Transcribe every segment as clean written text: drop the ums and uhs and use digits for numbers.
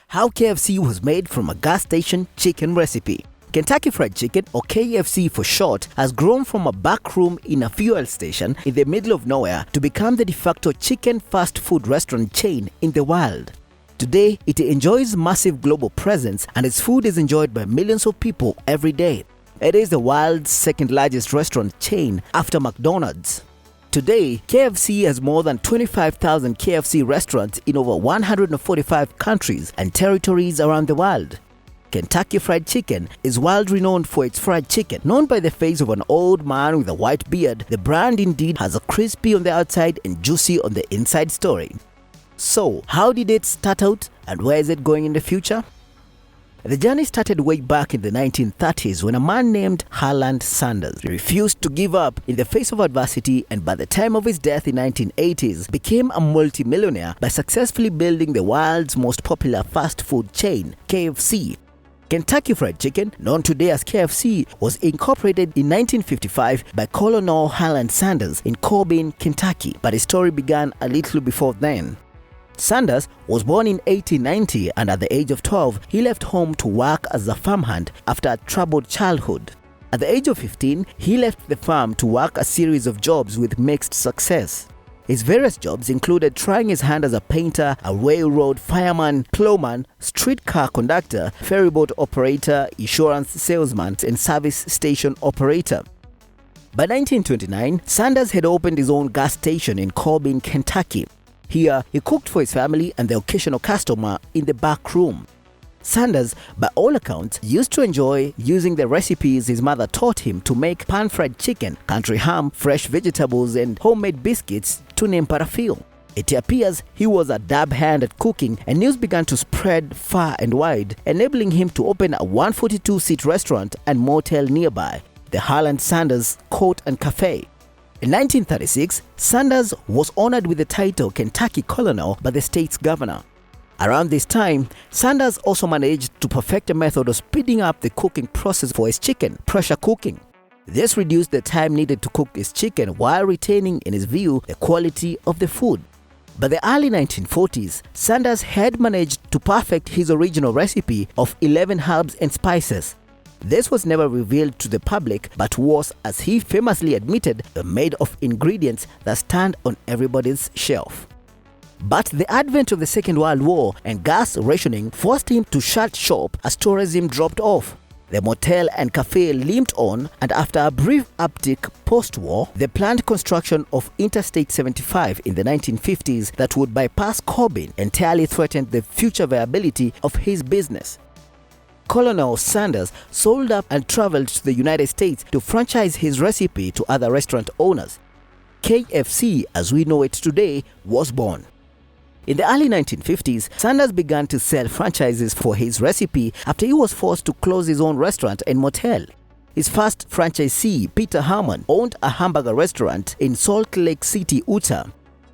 How KFC was made from a gas station chicken recipe. Kentucky Fried Chicken, or KFC for short, has grown from a backroom in a fuel station in the middle of nowhere to become the de facto chicken fast food restaurant chain in the world. Today, it enjoys massive global presence and its food is enjoyed by millions of people every day. It is the world's second largest restaurant chain after McDonald's. Today, KFC has more than 25,000 KFC restaurants in over 145 countries and territories around the world. Kentucky Fried Chicken is world-renowned for its fried chicken. Known by the face of an old man with a white beard, the brand indeed has a crispy on the outside and juicy on the inside story. So, how did it start out and where is it going in the future? The journey started way back in the 1930s when a man named Harland Sanders refused to give up in the face of adversity, and by the time of his death in 1980s became a multi-millionaire by successfully building the world's most popular fast food chain, KFC. Kentucky Fried Chicken, known today as KFC, was incorporated in 1955 by Colonel Harland Sanders in Corbin, Kentucky, but his story began a little before then. Sanders was born in 1890 and at the age of 12, he left home to work as a farmhand after a troubled childhood. At the age of 15, he left the farm to work a series of jobs with mixed success. His various jobs included trying his hand as a painter, a railroad fireman, plowman, streetcar conductor, ferryboat operator, insurance salesman, and service station operator. By 1929, Sanders had opened his own gas station in Corbin, Kentucky. Here, he cooked for his family and the occasional customer in the back room. Sanders, by all accounts, used to enjoy using the recipes his mother taught him to make pan-fried chicken, country ham, fresh vegetables, and homemade biscuits, to name but a few. It appears he was a dab hand at cooking, and news began to spread far and wide, enabling him to open a 142-seat restaurant and motel nearby, the Harland Sanders Court and Cafe. In 1936, Sanders was honored with the title Kentucky Colonel by the state's governor. Around this time, Sanders also managed to perfect a method of speeding up the cooking process for his chicken, pressure cooking. This reduced the time needed to cook his chicken while retaining, in his view, the quality of the food. By the early 1940s, Sanders had managed to perfect his original recipe of 11 herbs and spices. This was never revealed to the public, but was, as he famously admitted, made of ingredients that stand on everybody's shelf. But the advent of the Second World War and gas rationing forced him to shut shop as tourism dropped off. The motel and cafe limped on, and after a brief uptick post-war, the planned construction of Interstate 75 in the 1950s that would bypass Corbin entirely threatened the future viability of his business. Colonel Sanders sold up and traveled to the United States to franchise his recipe to other restaurant owners. KFC, as we know it today, was born. In the early 1950s, Sanders began to sell franchises for his recipe after he was forced to close his own restaurant and motel. His first franchisee, Peter Harmon, owned a hamburger restaurant in Salt Lake City, Utah.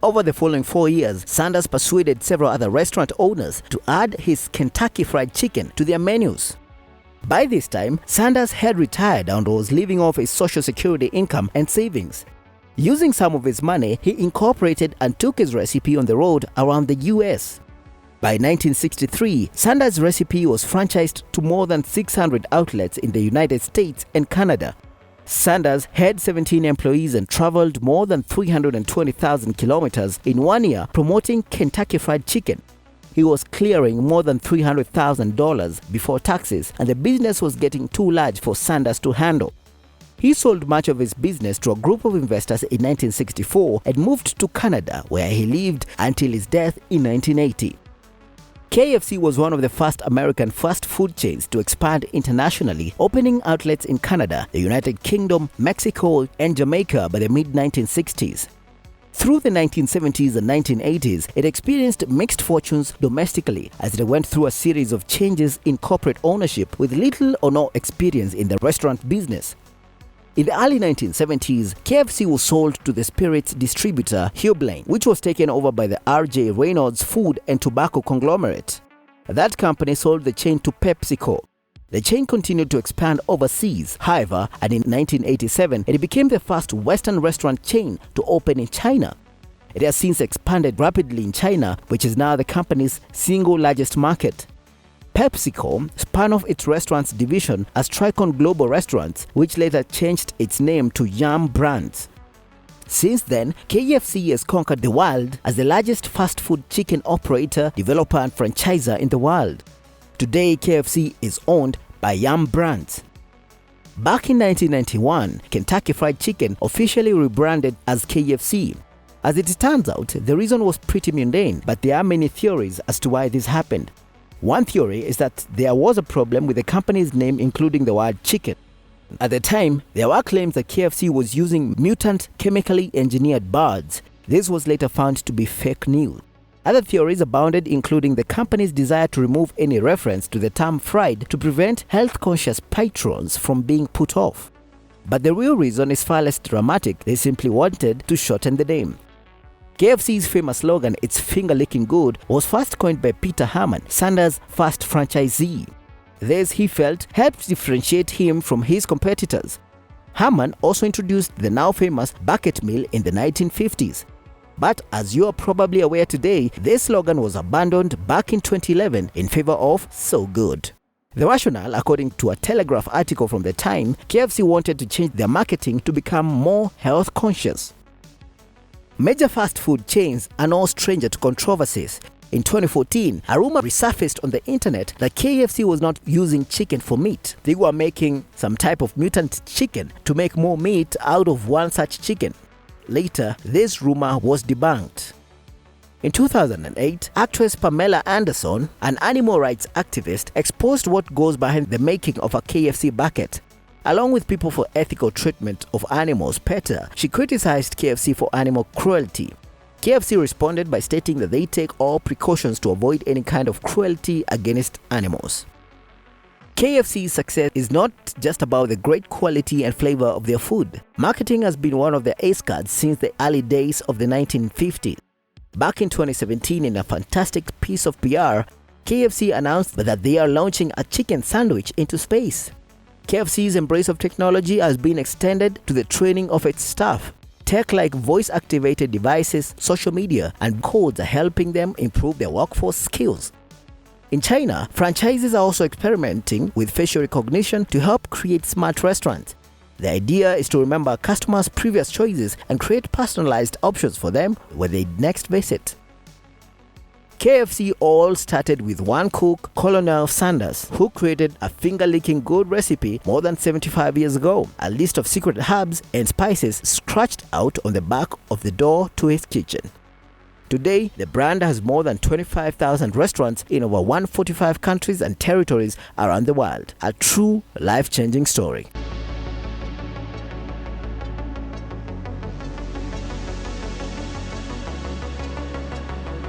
Over the following 4 years, Sanders persuaded several other restaurant owners to add his Kentucky Fried Chicken to their menus. By this time, Sanders had retired and was living off his Social Security income and savings. Using some of his money, he incorporated and took his recipe on the road around the US. By 1963, Sanders' recipe was franchised to more than 600 outlets in the United States and Canada. Sanders had 17 employees and traveled more than 320,000 kilometers in 1 year promoting Kentucky Fried Chicken. He was clearing more than $300,000 before taxes, and the business was getting too large for Sanders to handle. He sold much of his business to a group of investors in 1964 and moved to Canada, where he lived until his death in 1980. KFC was one of the first American fast food chains to expand internationally, opening outlets in Canada, the United Kingdom, Mexico, and Jamaica by the mid-1960s. Through the 1970s and 1980s, it experienced mixed fortunes domestically as it went through a series of changes in corporate ownership with little or no experience in the restaurant business. In the early 1970s, KFC was sold to the spirits distributor Harland, which was taken over by the R.J. Reynolds Food and Tobacco conglomerate. That company sold the chain to PepsiCo. The chain continued to expand overseas, however, and in 1987, it became the first Western restaurant chain to open in China. It has since expanded rapidly in China, which is now the company's single largest market. PepsiCo spun off its restaurants division as Tricon Global Restaurants, which later changed its name to Yum Brands. Since then, KFC has conquered the world as the largest fast food chicken operator, developer and franchisor in the world. Today, KFC is owned by Yum Brands. Back in 1991, Kentucky Fried Chicken officially rebranded as KFC. As it turns out, the reason was pretty mundane, but there are many theories as to why this happened. One theory is that there was a problem with the company's name including the word chicken. At the time, there were claims that KFC was using mutant chemically engineered birds. This was later found to be fake news. Other theories abounded, including the company's desire to remove any reference to the term fried to prevent health-conscious patrons from being put off. But the real reason is far less dramatic. They simply wanted to shorten the name. KFC's famous slogan, "It's finger-licking good," was first coined by Peter Harland, Sanders' first franchisee. This, he felt, helped differentiate him from his competitors. Harland also introduced the now famous bucket meal in the 1950s. But as you are probably aware today, this slogan was abandoned back in 2011 in favor of "so good." The rationale, according to a Telegraph article from the time, KFC wanted to change their marketing to become more health conscious. Major fast food chains are no stranger to controversies. In 2014, a rumor resurfaced on the internet that KFC was not using chicken for meat. They were making some type of mutant chicken to make more meat out of one such chicken. Later, this rumor was debunked. In 2008, actress Pamela Anderson, an animal rights activist, exposed what goes behind the making of a KFC bucket. Along with people for ethical treatment of animals, PETA, she criticized KFC for animal cruelty. KFC responded by stating that they take all precautions to avoid any kind of cruelty against animals. KFC's success is not just about the great quality and flavor of their food. Marketing has been one of their ace cards since the early days of the 1950s. Back in 2017, in a fantastic piece of PR, KFC announced that they are launching a chicken sandwich into space. KFC's embrace of technology has been extended to the training of its staff. Tech like voice-activated devices, social media, and codes are helping them improve their workforce skills. In China, franchises are also experimenting with facial recognition to help create smart restaurants. The idea is to remember customers' previous choices and create personalized options for them when they next visit. KFC all started with one cook, Colonel Sanders, who created a finger-licking good recipe more than 75 years ago, a list of secret herbs and spices scratched out on the back of the door to his kitchen. Today, the brand has more than 25,000 restaurants in over 145 countries and territories around the world. A true life-changing story.